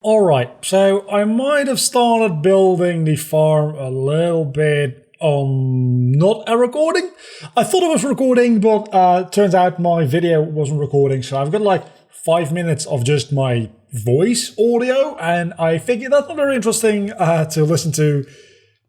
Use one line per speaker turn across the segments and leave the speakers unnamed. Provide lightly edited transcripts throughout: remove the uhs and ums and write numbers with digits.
Alright, so I might have started building the farm a little bit on not a recording. I thought it was recording, but turns out my video wasn't recording, so I've got like 5 minutes of just my voice audio, and I figured that's not very interesting to listen to,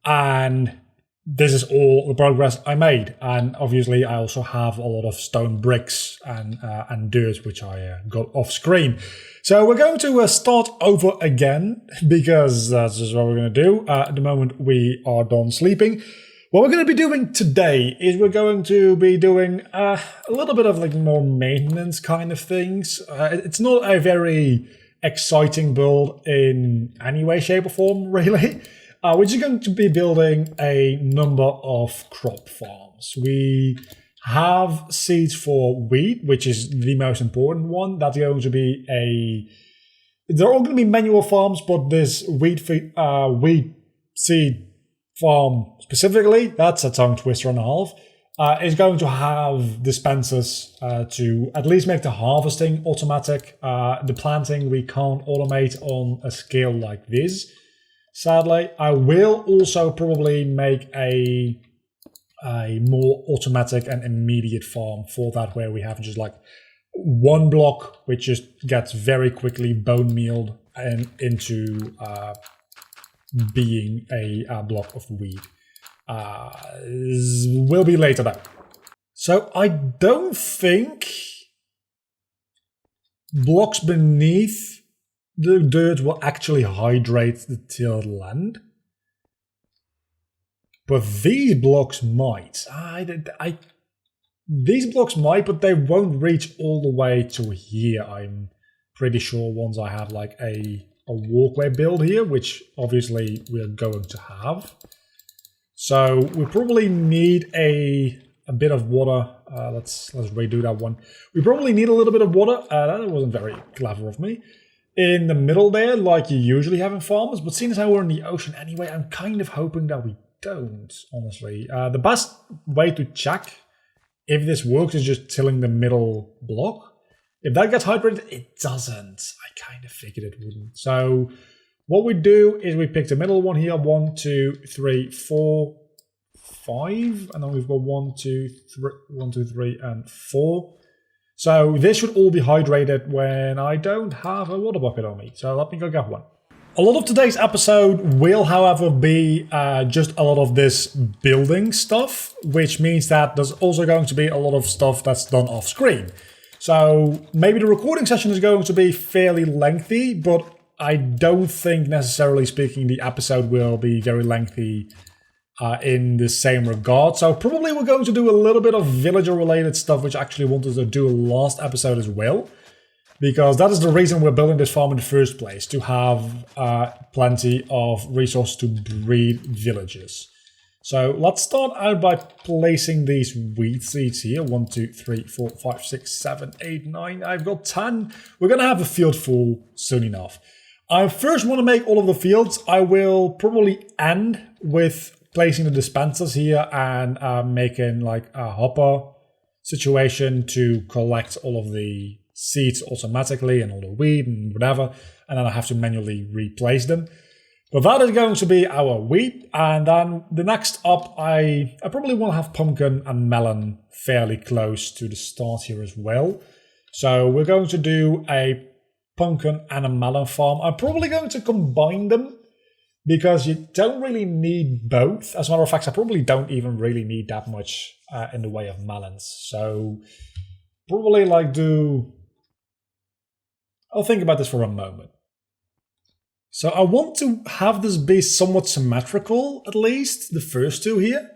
and this is all the progress I made. And obviously I also have a lot of stone bricks and dirt which I got off screen. So we're going to start over again, because that's just what we're going to do. At the moment we are done sleeping. What we're going to be doing today is we're going to be doing a little bit of like more maintenance kind of things. It's not a very exciting build in any way, shape or form, really. We're just going to be building a number of crop farms. We have seeds for wheat, which is the most important one. That's going to be they're all going to be manual farms, but this wheat seed farm specifically, that's a tongue twister and a half, is going to have dispensers to at least make the harvesting automatic. The planting we can't automate on a scale like this, sadly. I will also probably make a more automatic and immediate farm for that, where we have just like one block which just gets very quickly bone mealed and into being a block of wheat. Will be later though. So I don't think blocks beneath the dirt will actually hydrate the tilled land. But these blocks might. These blocks might, but they won't reach all the way to here, I'm pretty sure, once I have like a walkway build here, which obviously we're going to have. So we probably need a bit of water. Let's redo that one. We probably need a little bit of water. That wasn't very clever of me. In the middle there, like you usually have in farms, but seeing as how we're in the ocean anyway, I'm kind of hoping that we don't, honestly. The best way to check if this works is just tilling the middle block. If that gets hydrated, it doesn't. I kind of figured it wouldn't. So what we do is we pick the middle one here. 1, 2, 3, 4, 5. And then we've got 1, 2, 3, and 4. So this should all be hydrated when I don't have a water bucket on me. So let me go get one. A lot of today's episode will, however, be just a lot of this building stuff, which means that there's also going to be a lot of stuff that's done off screen. So maybe the recording session is going to be fairly lengthy, but I don't think, necessarily speaking, the episode will be very lengthy in the same regard. So probably we're going to do a little bit of villager related stuff, which I actually wanted to do last episode as well, because that is the reason we're building this farm in the first place, to have plenty of resources to breed villagers. So let's start out by placing these wheat seeds here. 1, 2, 3, 4, 5, 6, 7, 8, 9. I've got 10. We're going to have the field full soon enough. I first want to make all of the fields. I will probably end with placing the dispensers here and making like a hopper situation to collect all of the seeds automatically and all the wheat and whatever, and then I have to manually replace them. But that is going to be our wheat, and then the next up, I probably want to have pumpkin and melon fairly close to the start here as well. So we're going to do a pumpkin and a melon farm. I'm probably going to combine them, because you don't really need both. As a matter of fact, I probably don't even really need that much in the way of melons. So probably like I'll think about this for a moment. So I want to have this be somewhat symmetrical, at least, the first two here,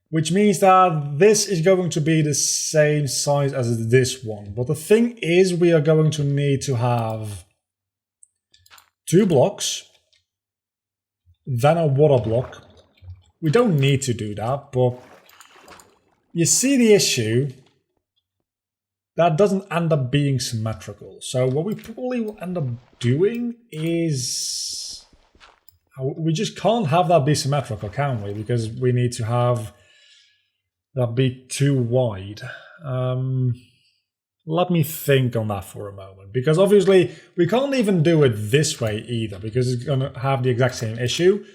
which means that this is going to be the same size as this one. But the thing is, we are going to need to have 2 blocks, then a water block. We don't need to do that, but you see the issue. That doesn't end up being symmetrical. So what we probably will end up doing is we just can't have that be symmetrical, can we? Because we need to have that be too wide. Let me think on that for a moment, because obviously we can't even do it this way either, because it's going to have the exact same issue,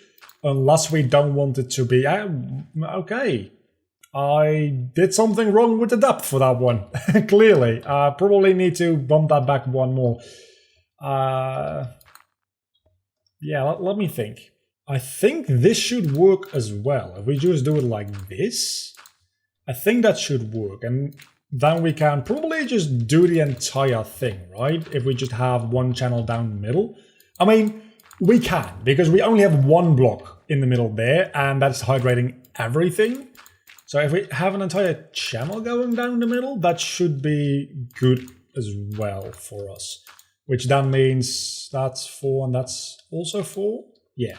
unless we don't want it to be... okay, I did something wrong with the depth for that one, clearly. I probably need to bump that back one more. Yeah, let me think. I think this should work as well. If we just do it like this, I think that should work. And then we can probably just do the entire thing, right? If we just have one channel down the middle. I mean, we can, because we only have one block in the middle there, and that's hydrating everything. So if we have an entire channel going down the middle, that should be good as well for us. Which then means that's 4 and that's also 4. Yeah.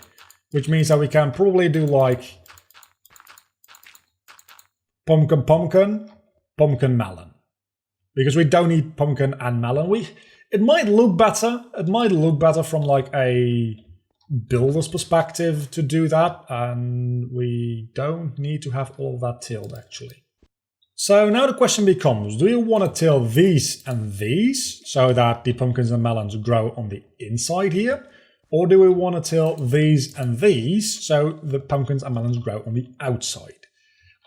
Which means that we can probably do like pumpkin, pumpkin, pumpkin, melon. Because we don't need pumpkin and melon. It might look better. It might look better from like a builder's perspective to do that. And we don't need to have all of that tilled actually. So now the question becomes, do you want to till these and these so that the pumpkins and melons grow on the inside here? Or do we want to till these and these so the pumpkins and melons grow on the outside?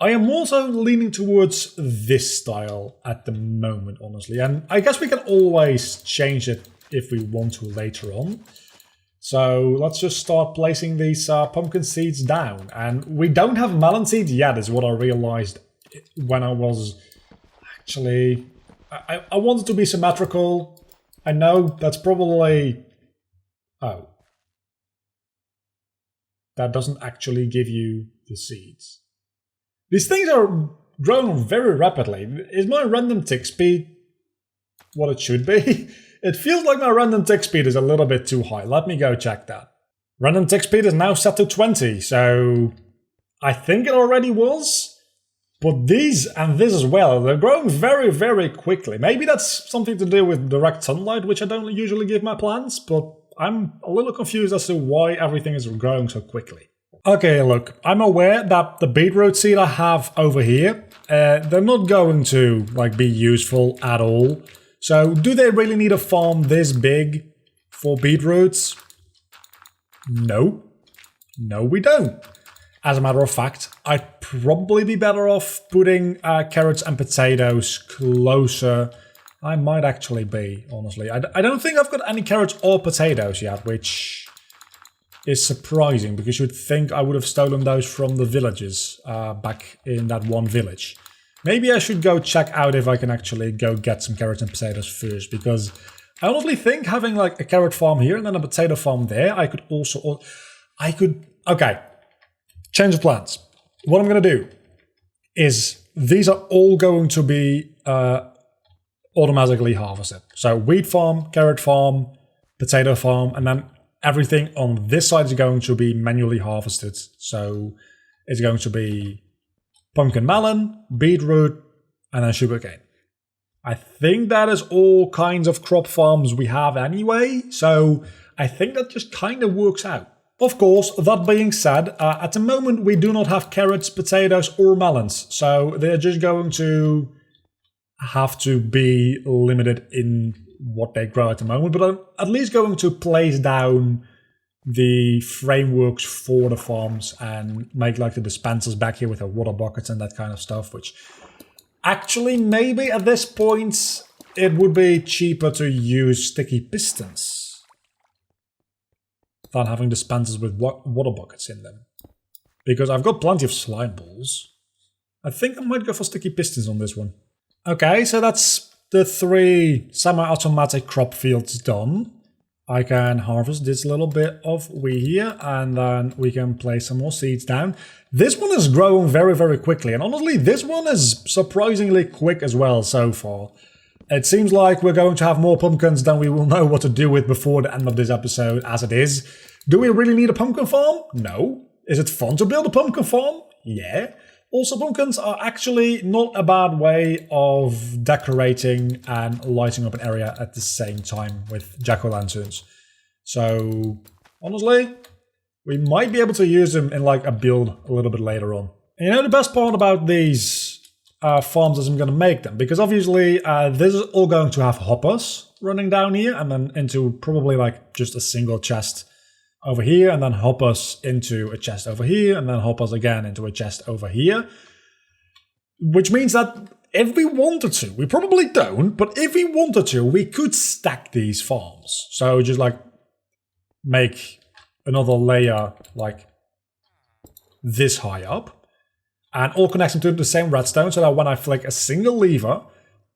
I am also leaning towards this style at the moment, honestly. And I guess we can always change it if we want to later on. So let's just start placing these pumpkin seeds down. And we don't have melon seeds yet, is what I realized when I was actually... I wanted to be symmetrical. I know that's probably... Oh. That doesn't actually give you the seeds. These things are growing very rapidly. Is my random tick speed what it should be? It feels like my random tick speed is a little bit too high. Let me go check that. Random tick speed is now set to 20, so I think it already was. But these and this as well, they're growing very, very quickly. Maybe that's something to do with direct sunlight, which I don't usually give my plants, but I'm a little confused as to why everything is growing so quickly. Okay, look, I'm aware that the beetroot seed I have over here, they're not going to be useful at all. So do they really need a farm this big for beetroots? No. No, we don't. As a matter of fact, I'd probably be better off putting carrots and potatoes closer. I might actually be, honestly. I don't think I've got any carrots or potatoes yet, which is surprising, because you'd think I would have stolen those from the villagers back in that one village. Maybe I should go check out if I can actually go get some carrots and potatoes first, because I honestly think having a carrot farm here and then a potato farm there, I could also... Okay. Change of plans. What I'm going to do is these are all going to be automatically harvested. So wheat farm, carrot farm, potato farm, and then everything on this side is going to be manually harvested. So it's going to be pumpkin melon, beetroot, and then sugarcane. I think that is all kinds of crop farms we have anyway. So I think that just kind of works out. Of course, that being said, at the moment we do not have carrots, potatoes or melons, so they're just going to have to be limited in what they grow at the moment, but I'm at least going to place down the frameworks for the farms and make the dispensers back here with the water buckets and that kind of stuff, which actually maybe at this point it would be cheaper to use sticky pistons than having dispensers with water buckets in them. Because I've got plenty of slime balls. I think I might go for sticky pistons on this one. Okay, so that's the 3 semi-automatic crop fields done. I can harvest this little bit of wheat here, and then we can place some more seeds down. This one is growing very, very quickly, and honestly, this one is surprisingly quick as well so far. It seems like we're going to have more pumpkins than we will know what to do with before the end of this episode as it is. Do we really need a pumpkin farm? No. Is it fun to build a pumpkin farm? Yeah. Also, pumpkins are actually not a bad way of decorating and lighting up an area at the same time with jack-o'-lanterns. So, honestly, we might be able to use them in a build a little bit later on. And you know the best part about these farms as I'm going to make them. Because obviously this is all going to have hoppers running down here and then into probably like just a single chest over here, and then hoppers into a chest over here, and then hoppers again into a chest over here. Which means that if we wanted to, we probably don't, but if we wanted to, we could stack these farms. So just like make another layer like this high up and all connect them to the same redstone so that when I flick a single lever,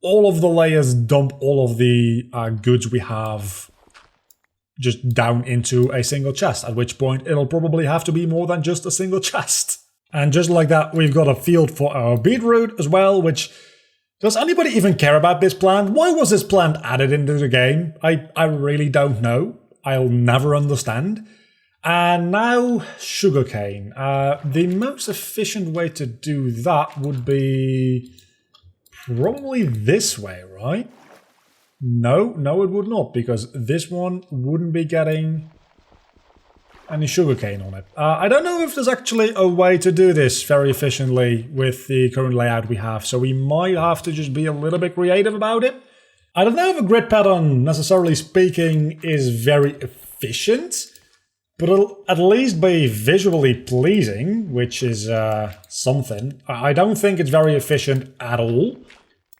all of the layers dump all of the goods we have just down into a single chest, at which point it'll probably have to be more than just a single chest. And just like that, we've got a field for our beetroot as well, which... Does anybody even care about this plant? Why was this plant added into the game? I really don't know. I'll never understand. And now, sugarcane. The most efficient way to do that would be probably this way, right? No, it would not, because this one wouldn't be getting any sugarcane on it. I don't know if there's actually a way to do this very efficiently with the current layout we have, so we might have to just be a little bit creative about it. I don't know if a grid pattern, necessarily speaking, is very efficient, but it'll at least be visually pleasing, which is something. I don't think it's very efficient at all,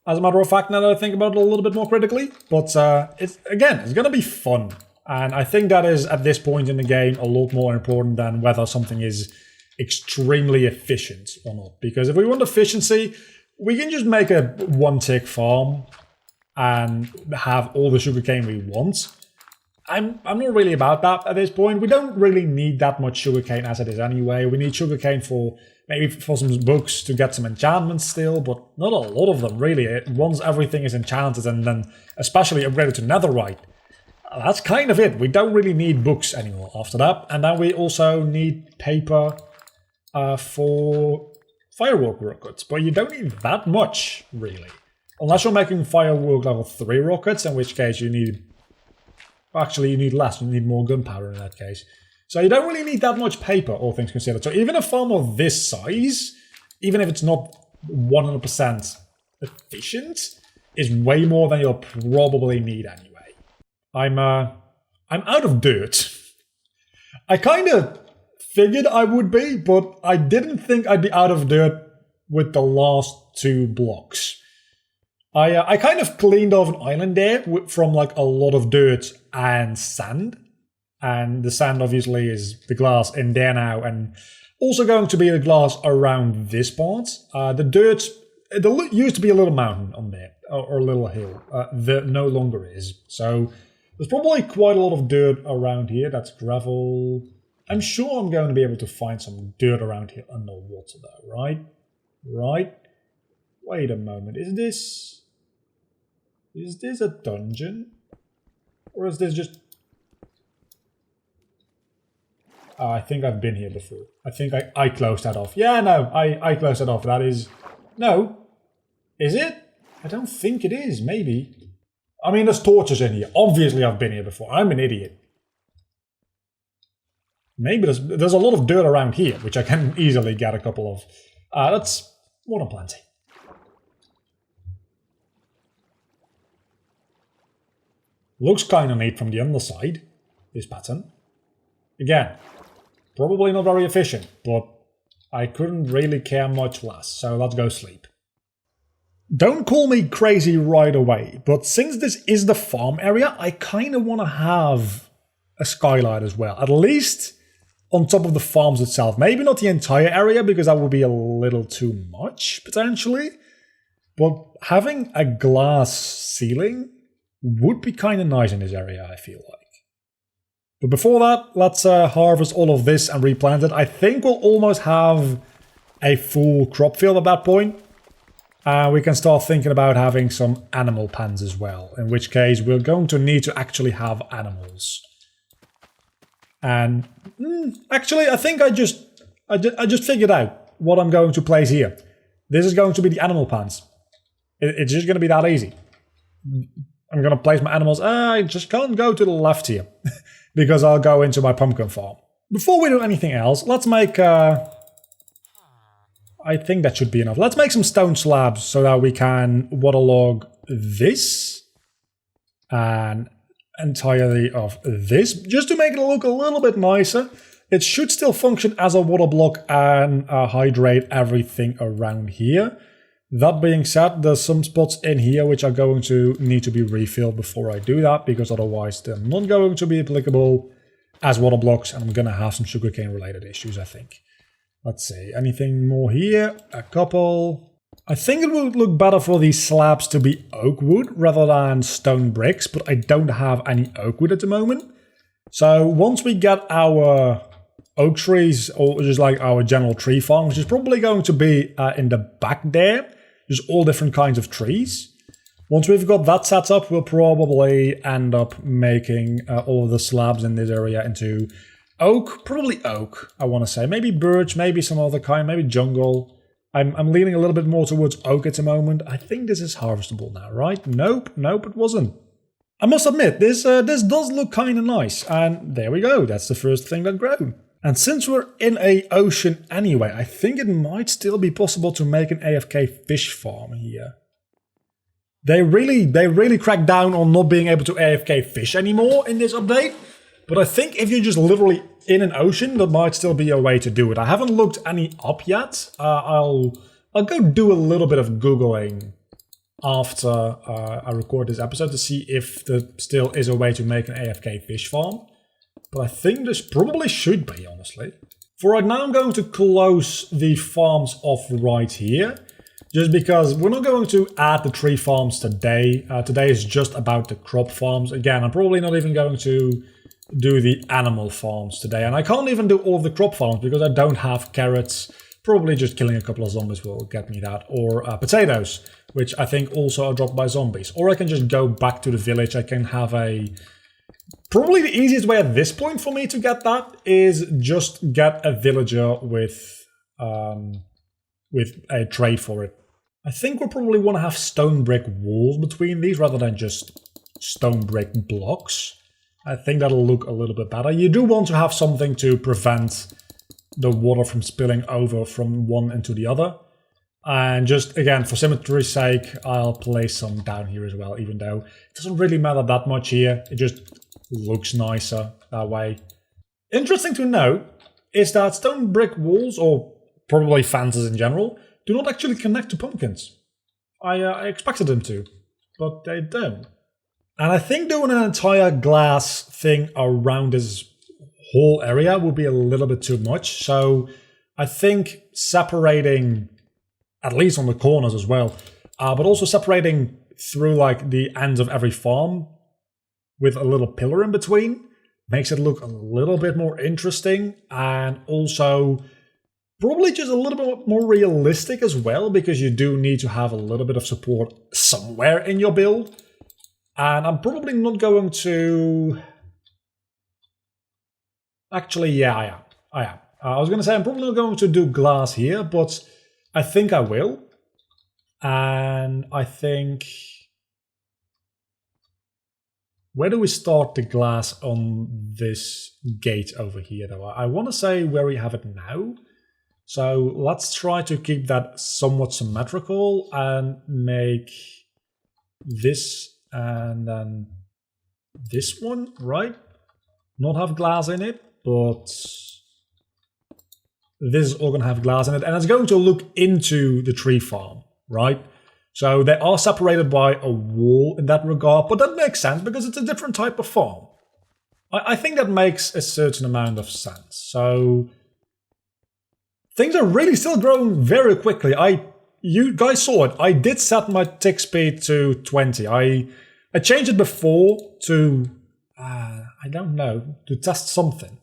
as a matter of fact, now that I think about it a little bit more critically. But it's going to be fun. And I think that is, at this point in the game, a lot more important than whether something is extremely efficient or not. Because if we want efficiency, we can just make a one-tick farm and have all the sugarcane we want. I'm not really about that at this point. We don't really need that much sugarcane as it is anyway. We need sugarcane for maybe for some books to get some enchantments still, but not a lot of them really. Once everything is enchanted and then especially upgraded to netherite, that's kind of it. We don't really need books anymore after that. And then we also need paper for firework rockets. But you don't need that much, really. Unless you're making firework level 3 rockets, in which case you need... Actually, you need less. You need more gunpowder in that case. So you don't really need that much paper, all things considered. So even a farm of this size, even if it's not 100% efficient, is way more than you'll probably need anyway. I'm out of dirt. I kind of figured I would be, but I didn't think I'd be out of dirt with the last 2 blocks. I kind of cleaned off an island there from like a lot of dirt and sand. And the sand obviously is the glass in there now, and also going to be the glass around this part. The dirt, there used to be a little mountain on there, or a little hill. There no longer is. So there's probably quite a lot of dirt around here. That's gravel. I'm sure I'm going to be able to find some dirt around here underwater though, right? Right? Wait a moment, is this a dungeon? Or is this just... Oh, I think I've been here before. I think I closed that off. Yeah, no, I closed that off. That is... No. Is it? I don't think it is, maybe. I mean, there's torches in here. Obviously, I've been here before. I'm an idiot. Maybe there's a lot of dirt around here, which I can easily get a couple of. That's more than plenty. Looks kind of neat from the underside, this pattern. Again, probably not very efficient, but I couldn't really care much less, so let's go sleep. Don't call me crazy right away, but since this is the farm area, I kind of want to have a skylight as well. At least on top of the farms itself. Maybe not the entire area, because that would be a little too much, potentially. But having a glass ceiling would be kind of nice in this area, I feel like. But before that, let's harvest all of this and replant it. I think we'll almost have a full crop field at that point. We can start thinking about having some animal pens as well, in which case we're going to need to actually have animals. And actually, I think I just figured out what I'm going to place here. This is going to be the animal pens. It's just going to be that easy. I'm going to place my animals. I just can't go to the left here because I'll go into my pumpkin farm. Before we do anything else, let's make... I think that should be enough. Let's make some stone slabs so that we can waterlog this and entirely of this, just to make it look a little bit nicer. It should still function as a water block and hydrate everything around here. That being said, there's some spots in here which are going to need to be refilled before I do that, because otherwise they're not going to be applicable as water blocks, and I'm going to have some sugarcane related issues, I think. Let's see, anything more here? A couple. I think it would look better for these slabs to be oak wood rather than stone bricks, but I don't have any oak wood at the moment. So once we get our oak trees, or just like our general tree farm, which is probably going to be in the back there, just all different kinds of trees. Once we've got that set up, we'll probably end up making all of the slabs in this area into oak, probably oak, I want to say. Maybe birch, maybe some other kind, maybe jungle. I'm leaning a little bit more towards oak at the moment. I think this is harvestable now, right? Nope, it wasn't. I must admit, this does look kind of nice. And there we go, that's the first thing that grew. And since we're in a ocean anyway, I think it might still be possible to make an AFK fish farm here. They really cracked down on not being able to AFK fish anymore in this update. But I think if you're just literally in an ocean, there might still be a way to do it. I haven't looked any up yet. I'll go do a little bit of Googling after I record this episode to see if there still is a way to make an AFK fish farm. But I think this probably should be, honestly. For right now, I'm going to close the farms off right here. Just because we're not going to add the tree farms today. Today is just about the crop farms. Again, I'm probably not even going to do the animal farms today. And I can't even do all of the crop farms because I don't have carrots. Probably just killing a couple of zombies will get me that. Or potatoes, which I think also are dropped by zombies. Or I can just go back to the village. I can have a... Probably the easiest way at this point for me to get that is just get a villager with a trade for it. I think we'll probably want to have stone brick walls between these rather than just stone brick blocks. I think that'll look a little bit better. You do want to have something to prevent the water from spilling over from one into the other. And just, again, for symmetry's sake, I'll place some down here as well, even though it doesn't really matter that much here. It just looks nicer that way. Interesting to note is that stone brick walls, or probably fences in general, do not actually connect to pumpkins. I expected them to, but they don't. And I think doing an entire glass thing around this whole area would be a little bit too much. So I think separating, at least on the corners as well, but also separating through like the ends of every farm with a little pillar in between makes it look a little bit more interesting, and also probably just a little bit more realistic as well, because you do need to have a little bit of support somewhere in your build. And I'm probably not going to... Actually, yeah, I am. I was going to say I'm probably not going to do glass here, but I think I will. And I think... Where do we start the glass on this gate over here, though? I want to say where we have it now. So let's try to keep that somewhat symmetrical and make this and then this one, right? Not have glass in it, but this is all going to have glass in it. And it's going to look into the tree farm, right? So they are separated by a wall in that regard, but that makes sense because it's a different type of farm. I think that makes a certain amount of sense. So things are really still growing very quickly. You guys saw it. I did set my tick speed to 20. I changed it before to, I don't know, to test something.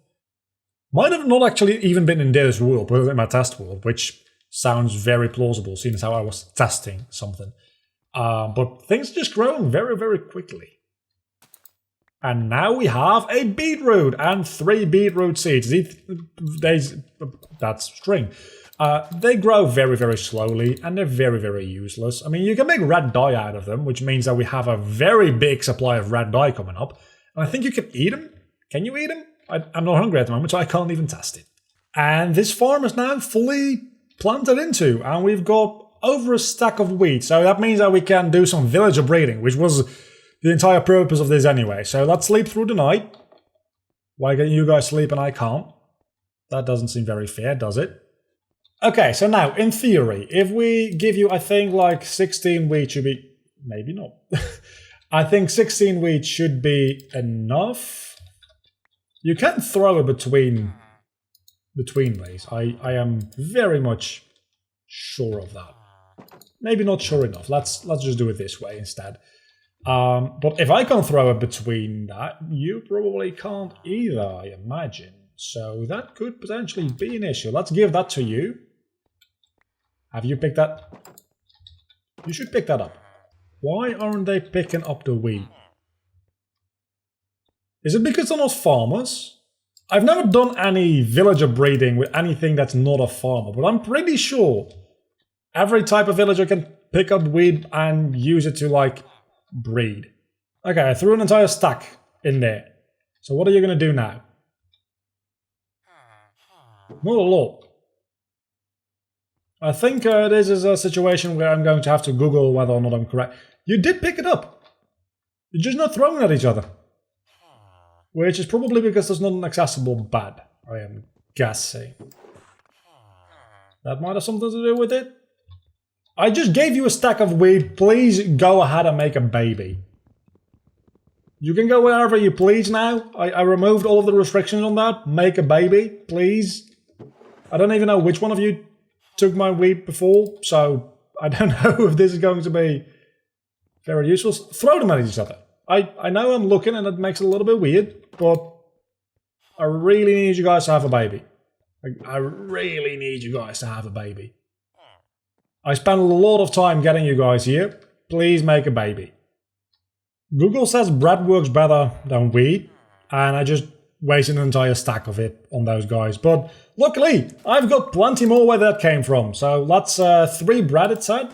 Might have not actually even been in this world, but in my test world, which sounds very plausible, seeing as how I was testing something. But things are just growing very, very quickly. And now we have a beetroot and 3 beetroot seeds. That's string. They grow very, very slowly, and they're very, very useless. I mean, you can make red dye out of them, which means that we have a very big supply of red dye coming up. And I think you can eat them. Can you eat them? I'm not hungry at the moment, so I can't even test it. And this farm is now fully planted into, and we've got over a stack of wheat. So that means that we can do some villager breeding, which was the entire purpose of this anyway. So let's sleep through the night. Why can you guys sleep and I can't? That doesn't seem very fair, does it? Okay, so now, in theory, if we give you, I think, like 16 wheat should be... Maybe not. I think 16 wheat should be enough. You can throw it between these. I am very much sure of that. Maybe not sure enough. Let's just do it this way instead. But if I can throw it between that, you probably can't either, I imagine. So that could potentially be an issue. Let's give that to you. Have you picked that? You should pick that up. Why aren't they picking up the wheat? Is it because they're not farmers? I've never done any villager breeding with anything that's not a farmer, but I'm pretty sure every type of villager can pick up wheat and use it to, like, breed. Okay, I threw an entire stack in there. So what are you going to do now? Not a lot. I think this is a situation where I'm going to have to Google whether or not I'm correct. You did pick it up. You're just not throwing at each other. Which is probably because there's not an accessible bed, I am guessing. That might have something to do with it. I just gave you a stack of wheat. Please go ahead and make a baby. You can go wherever you please now. I removed all of the restrictions on that. Make a baby, please. I don't even know which one of you took my wheat before, so I don't know if this is going to be very useful. Throw them at each other. I know I'm looking and it makes it a little bit weird, but I really need you guys to have a baby. I really need you guys to have a baby. I spent a lot of time getting you guys here. Please make a baby. Google says bread works better than wheat, and I just wasted an entire stack of it on those guys. But luckily, I've got plenty more where that came from. So that's 3 bread, it said,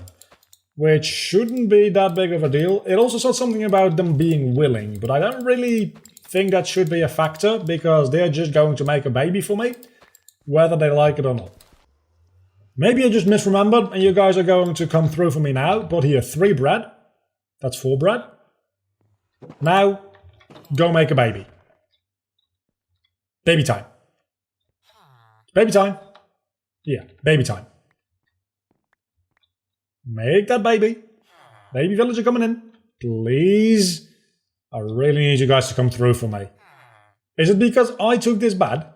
which shouldn't be that big of a deal. It also said something about them being willing, but I don't really think that should be a factor because they're just going to make a baby for me, whether they like it or not. Maybe I just misremembered and you guys are going to come through for me now, but here, 3 bread. That's 4 bread. Now, go make a baby. Baby time. Baby time. Yeah, baby time. Make that baby. Baby villager coming in. Please. I really need you guys to come through for me. Is it because I took this bed?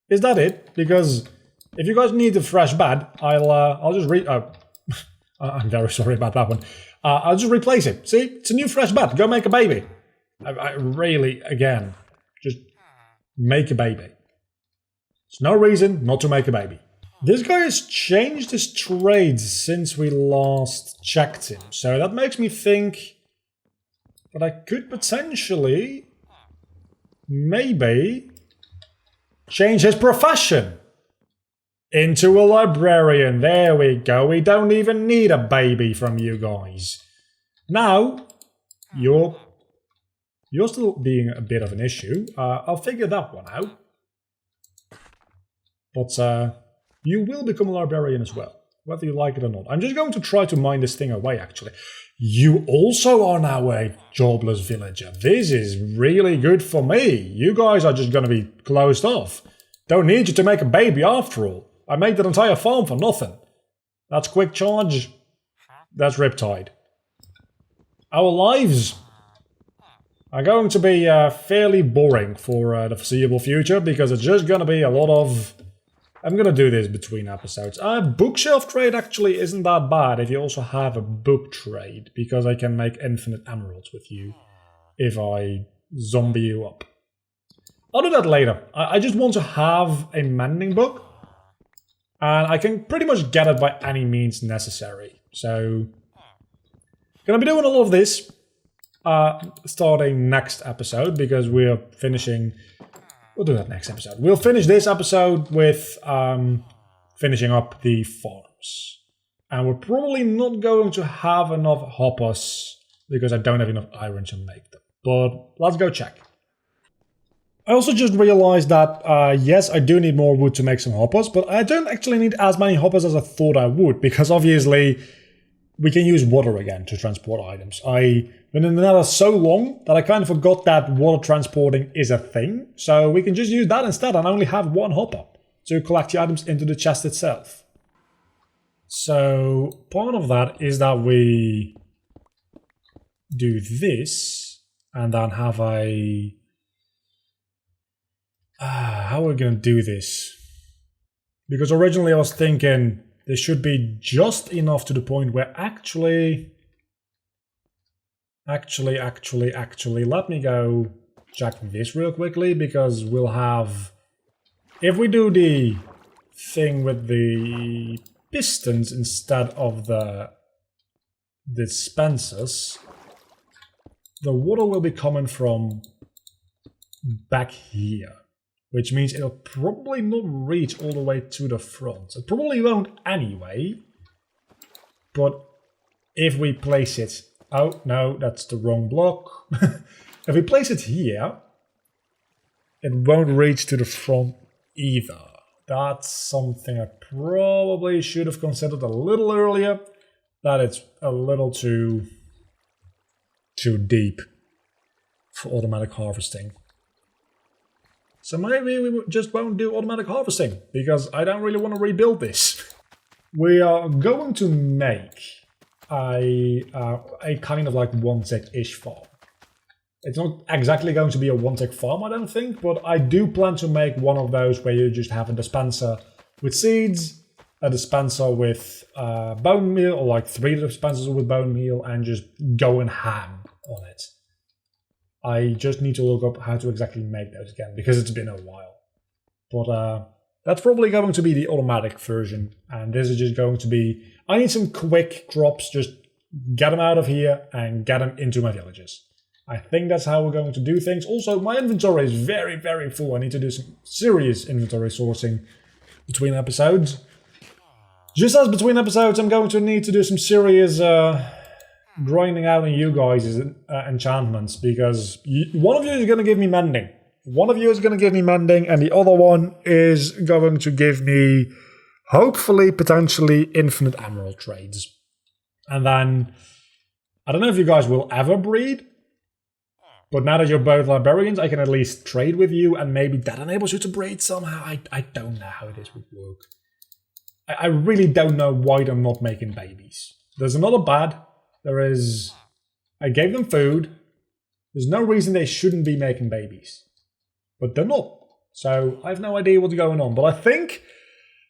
Is that it? Because if you guys need a fresh bed, I'll just I'm very sorry about that one. I'll just replace it. See? It's a new fresh bed. Go make a baby. I really, again, just make a baby. There's no reason not to make a baby. This guy has changed his trades since we last checked him. So that makes me think that I could potentially, maybe, change his profession into a librarian. There we go. We don't even need a baby from you guys. Now, you're still being a bit of an issue. I'll figure that one out. But you will become a librarian as well, whether you like it or not. I'm just going to try to mine this thing away, actually. You also are now a jobless villager. This is really good for me. You guys are just going to be closed off. Don't need you to make a baby after all. I made that entire farm for nothing. That's quick charge. That's Riptide. Our lives are going to be fairly boring for the foreseeable future because it's just going to be a lot of... I'm going to do this between episodes. Bookshelf trade actually isn't that bad if you also have a book trade because I can make infinite emeralds with you if I zombie you up. I'll do that later. I just want to have a mending book and I can pretty much get it by any means necessary. So, gonna be doing a lot of this starting next episode because we're finishing... We'll do that next episode. We'll finish this episode with finishing up the farms. And we're probably not going to have enough hoppers because I don't have enough iron to make them. But let's go check. I also just realized that, yes, I do need more wood to make some hoppers, but I don't actually need as many hoppers as I thought I would, because obviously we can use water again to transport items. I've been in the Nether so long that I kind of forgot that water transporting is a thing, so we can just use that instead and only have one hopper to collect the items into the chest itself. So part of that is that we do this and then have a... how are we going to do this? Because originally I was thinking there should be just enough to the point where actually, let me go check this real quickly, because we'll have... If we do the thing with the pistons instead of the dispensers, the water will be coming from back here, which means it'll probably not reach all the way to the front. It probably won't anyway, but if we place it... Oh, no, that's the wrong block. If we place it here, it won't reach to the front either. That's something I probably should have considered a little earlier, that it's a little too deep for automatic harvesting. So maybe we just won't do automatic harvesting, because I don't really want to rebuild this. We are going to make a kind of like one-tick-ish farm. It's not exactly going to be a one-tick farm, I don't think, but I do plan to make one of those where you just have a dispenser with seeds, a dispenser with bone meal, or like 3 dispensers with bone meal, and just going ham on it. I just need to look up how to exactly make those again, because it's been a while. But that's probably going to be the automatic version, and this is just going to be... I need some quick crops, just get them out of here and get them into my villages. I think that's how we're going to do things. Also, my inventory is very, very full. I need to do some serious inventory sourcing between episodes. Just as between episodes, I'm going to need to do some serious grinding out on you guys' enchantments, because one of you is going to give me mending. One of you is going to give me mending, and the other one is going to give me, hopefully, potentially, infinite emerald trades. And then, I don't know if you guys will ever breed, but now that you're both librarians, I can at least trade with you, and maybe that enables you to breed somehow. I don't know how this would work. I really don't know why they're not making babies. There's another bad. There is... I gave them food. There's no reason they shouldn't be making babies. But they're not. So I have no idea what's going on. But I think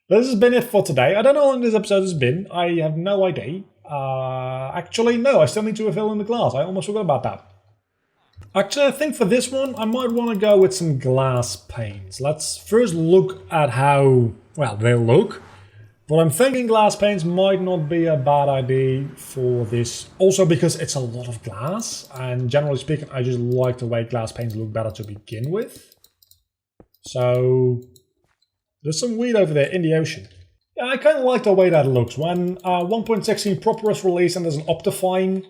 this has been it for today. I don't know how long this episode has been. I have no idea. Actually, no. I still need to fill in the glass. I almost forgot about that. Actually, I think for this one, I might want to go with some glass panes. Let's first look at how, well, they look. But I'm thinking glass panes might not be a bad idea for this. Also because it's a lot of glass. And generally speaking, I just like the way glass panes look better to begin with. So, there's some weed over there in the ocean. Yeah, I kind of like the way that looks. When 1.16 proper is released and there's an optifying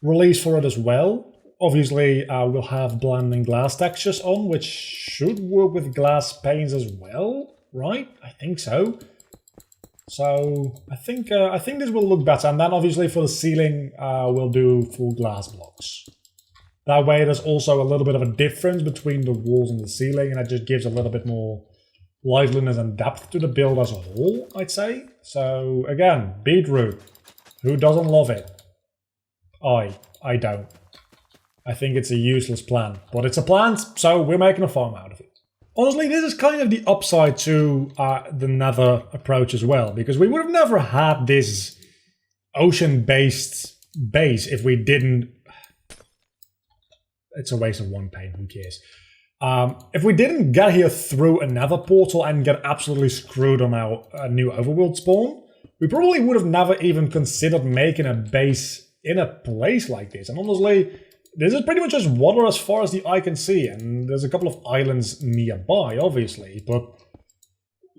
release for it as well. Obviously, we'll have blending glass textures on, which should work with glass panes as well, right? I think so. So I think this will look better, and then obviously for the ceiling, we'll do full glass blocks. That way, there's also a little bit of a difference between the walls and the ceiling, and it just gives a little bit more liveliness and depth to the build as a whole, I'd say. So again, beetroot. Who doesn't love it? I don't. I think it's a useless plant, but it's a plant, so we're making a farm out of it. Honestly, this is kind of the upside to the Nether approach as well, because we would have never had this ocean-based base if we didn't... It's a waste of one pane, who cares? If we didn't get here through a Nether portal and get absolutely screwed on our new overworld spawn, we probably would have never even considered making a base in a place like this. And honestly, this is pretty much just water as far as the eye can see, and there's a couple of islands nearby, obviously, but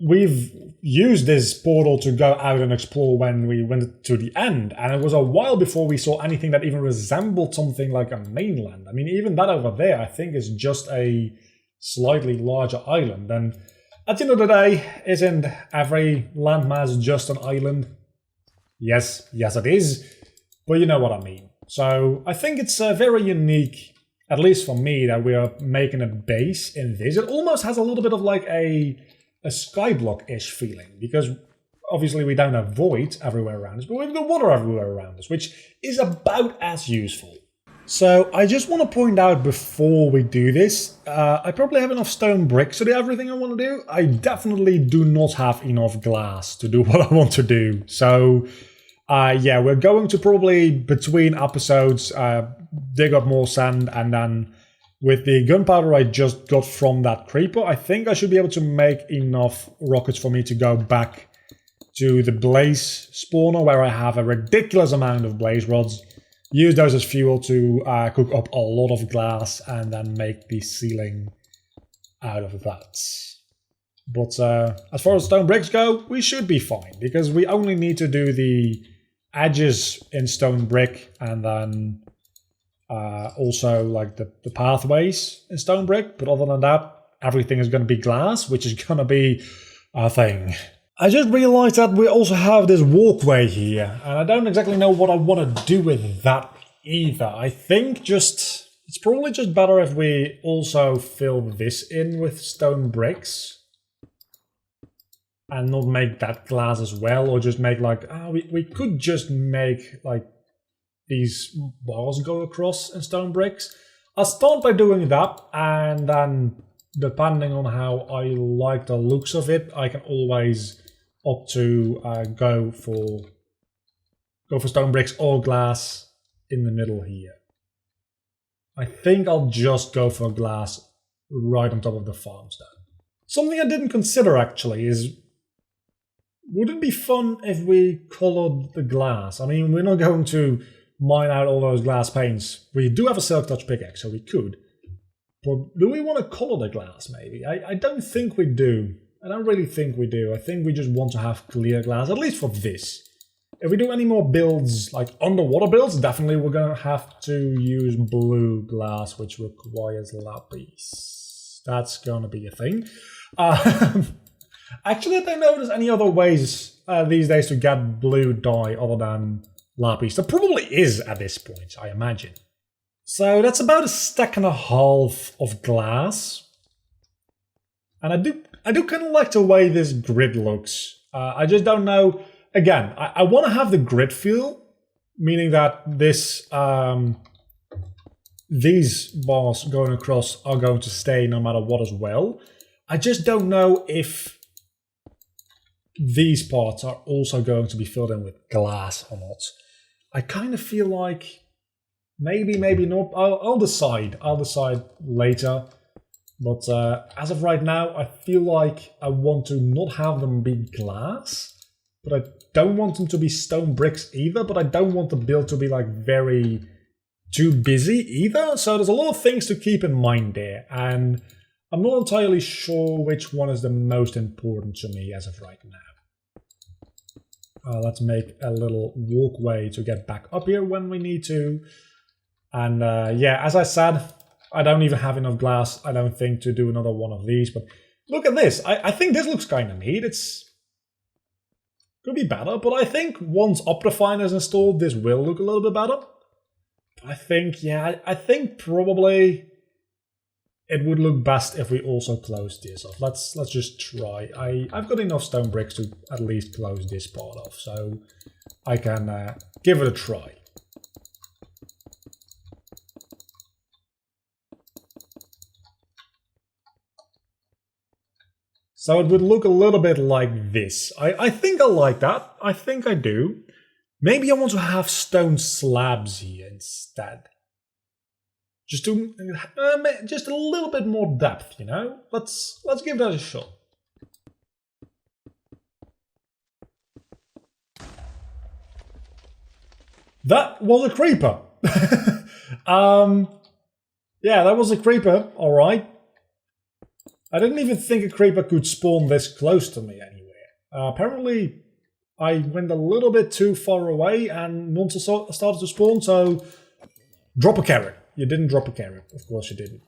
we've used this portal to go out and explore when we went to the end, and it was a while before we saw anything that even resembled something like a mainland. I mean, even that over there, I think, is just a slightly larger island, then at the end of the day, isn't every landmass just an island? Yes, it is, but you know what I mean. So I think it's very unique, at least for me, that we are making a base in this. It almost has a little bit of like a skyblock-ish feeling, because obviously we don't have void everywhere around us, but we've got water everywhere around us, which is about as useful. So I just want to point out before we do this, I probably have enough stone bricks to do everything I want to do. I definitely do not have enough glass to do what I want to do. So yeah, we're going to probably, between episodes, dig up more sand, and then with the gunpowder I just got from that creeper, I think I should be able to make enough rockets for me to go back to the blaze spawner, where I have a ridiculous amount of blaze rods. Use those as fuel to cook up a lot of glass and then make the ceiling out of that. But as far as stone bricks go, we should be fine, because we only need to do the edges in stone brick, and then also like the pathways in stone brick. But other than that, everything is going to be glass, which is going to be a thing. I just realized that we also have this walkway here, and I don't exactly know what I want to do with that either. I think it's probably just better if we also fill this in with stone bricks and not make that glass as well, or just make like, we could just make like these bars go across in stone bricks. I'll start by doing that, and then depending on how I like the looks of it, I can always opt to go for stone bricks or glass in the middle here. I think I'll just go for glass right on top of the farmstead. Something I didn't consider actually is, would it be fun if we colored the glass? I mean, we're not going to mine out all those glass panes. We do have a silk touch pickaxe, so we could. But do we want to color the glass maybe? I don't think we do. I don't really think we do. I think we just want to have clear glass, at least for this. If we do any more builds, like underwater builds, definitely we're going to have to use blue glass, which requires lapis. That's going to be a thing. Actually, I don't know if there's any other ways these days to get blue dye other than lapis. There probably is at this point, I imagine. So that's about a stack and a half of glass. And I do kind of like the way this grid looks. I just don't know. Again, I want to have the grid feel, meaning that this these bars going across are going to stay no matter what as well. I just don't know if these parts are also going to be filled in with glass or not. I kind of feel like maybe not. I'll decide. I'll decide later. But as of right now, I feel like I want to not have them be glass, but I don't want them to be stone bricks either, but I don't want the build to be like very too busy either. So there's a lot of things to keep in mind there, and I'm not entirely sure which one is the most important to me as of right now. Let's make a little walkway to get back up here when we need to. And yeah, as I said, I don't even have enough glass, I don't think, to do another one of these. But look at this. I think this looks kind of neat. It's could be better, but I think once Optifine is installed, this will look a little bit better. But I think, yeah, I think probably it would look best if we also close this off. Let's just try. I've got enough stone bricks to at least close this part off, so I can give it a try. So it would look a little bit like this. I think I like that. I think I do. Maybe I want to have stone slabs here instead. Just to just a little bit more depth, you know? Let's give that a shot. That was a creeper. Yeah, that was a creeper, alright. I didn't even think a creeper could spawn this close to me anywhere. Apparently, I went a little bit too far away and monsters started to spawn, so drop a carrot. You didn't drop a carrot. Of course you didn't.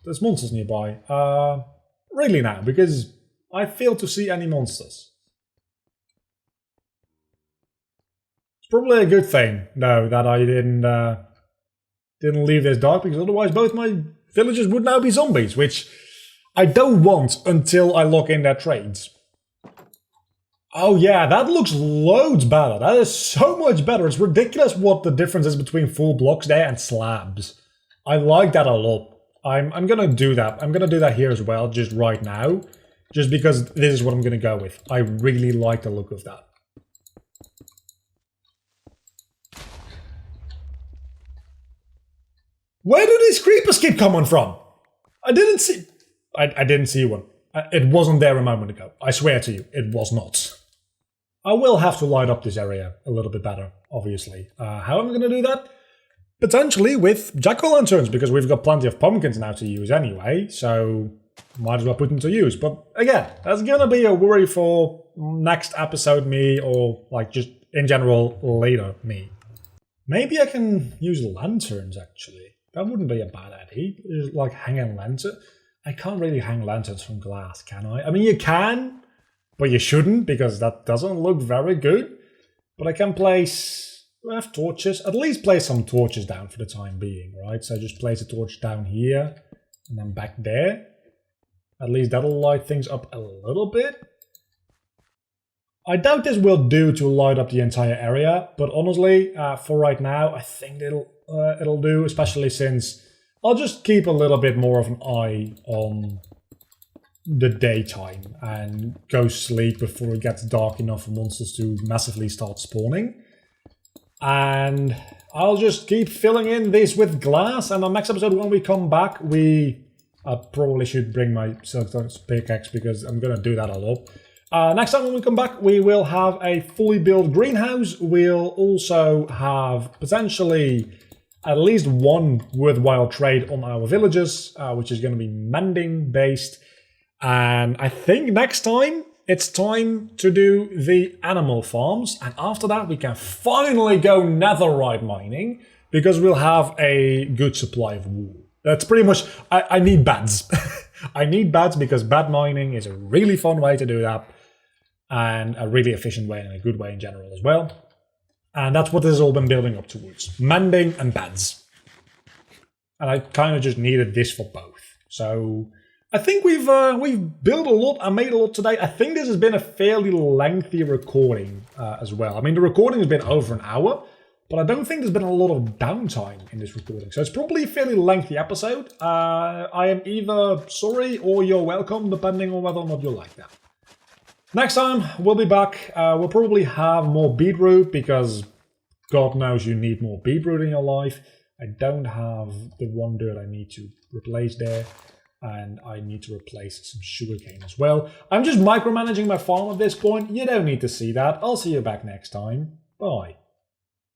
there's monsters nearby. Really now, because I fail to see any monsters. It's probably a good thing, though, that I didn't leave this dark, because otherwise both my villagers would now be zombies, which I don't want until I lock in their trades. Oh yeah, that looks loads better. That is so much better. It's ridiculous what the difference is between full blocks there and slabs. I like that a lot. I'm gonna do that. I'm gonna do that here as well, just right now. Just because this is what I'm gonna go with. I really like the look of that. Where do these creepers keep coming from? I didn't see... I didn't see one. It wasn't there a moment ago. I swear to you, it was not. I will have to light up this area a little bit better, obviously. How am I going to do that? Potentially with jack-o'-lanterns, because we've got plenty of pumpkins now to use anyway, so might as well put them to use. But again, that's going to be a worry for next episode me, or like just in general later me. Maybe I can use lanterns, actually. That wouldn't be a bad idea. Just like hang a lantern. I can't really hang lanterns from glass, can I? I mean, you can, but you shouldn't, because that doesn't look very good. But I can place... Do I have torches? At least place some torches down for the time being, right? So just place a torch down here, and then back there. At least that'll light things up a little bit. I doubt this will do to light up the entire area, but honestly, for right now, I think it'll do, especially since I'll just keep a little bit more of an eye on the daytime and go sleep before it gets dark enough for monsters to massively start spawning. And I'll just keep filling in this with glass, and on next episode when we come back, I probably should bring my silk pickaxe because I'm going to do that a lot. Next time when we come back, we will have a fully built greenhouse. We'll also have potentially at least one worthwhile trade on our villagers, which is going to be mending based. And I think next time it's time to do the animal farms. And after that, we can finally go netherite mining because we'll have a good supply of wool. That's pretty much... I need beds. I need beds because bed mining is a really fun way to do that. And a really efficient way and a good way in general as well. And that's what this has all been building up towards. Mending and beds. And I kind of just needed this for both. So I think we've built a lot and made a lot today. I think this has been a fairly lengthy recording as well. I mean, the recording has been over an hour. But I don't think there's been a lot of downtime in this recording. So it's probably a fairly lengthy episode. I am either sorry or you're welcome, depending on whether or not you like that. Next time, we'll be back. We'll probably have more beetroot because God knows you need more beetroot in your life. I don't have the one dirt I need to replace there. And I need to replace some sugarcane as well. I'm just micromanaging my farm at this point. You don't need to see that. I'll see you back next time. Bye.